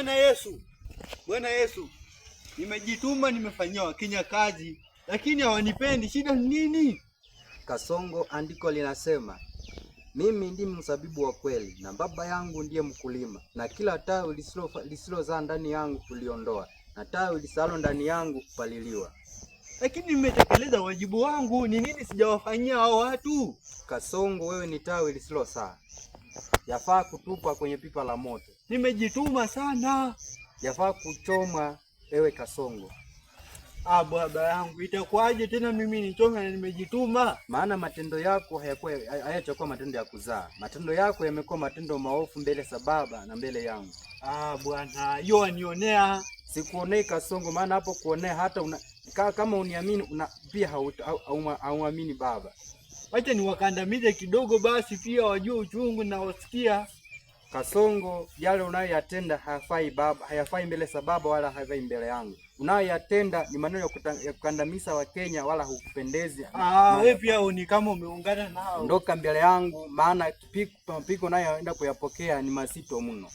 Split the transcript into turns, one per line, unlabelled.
Bwana Yesu, Bwana Yesu, nimejituma, nimefanyia Wakenya kazi, lakini hawanipendi. Shida ni nini?
Kasongo, andiko linasema, mimi ndimi mzabibu wa kweli na Baba yangu ndiye mkulima, na kila tawi lisilozaa ndani yangu kuliondoa, na tawi lisalo ndani yangu kupaliliwa.
Lakini nimetekeleza wajibu wangu. Ni nini sijawafanyia hao watu?
Kasongo, wewe ni tawi lisilozaa, yafaa kutupwa kwenye pipa la moto.
Nimejituma sana.
Yafaa kuchomwa ewe Kasongo.
Baba yangu, itakuwaje tena mimi nichome na nimejituma?
Maana matendo yako hayachakuwa matendo ya kuzaa. Matendo yako yamekuwa matendo maovu mbele za Baba na mbele yangu.
Bwana, hiyo wanionea.
Sikuonei Kasongo, maana hapo kuonea hata kama uniamini pia hauamini Baba.
Wacha niwakandamize kidogo basi, pia wajue uchungu na wasikia.
Kasongo, yale unayoyatenda hayafai Baba, hayafai mbele za Baba wala hayafai mbele yangu. Unayoyatenda ni maneno ya kukandamiza Wakenya, wala hukupendezi.
Wewe pia uni kama umeungana nao.
Ondoka mbele yangu, maana mapiko nayoenda kuyapokea ni mazito mno.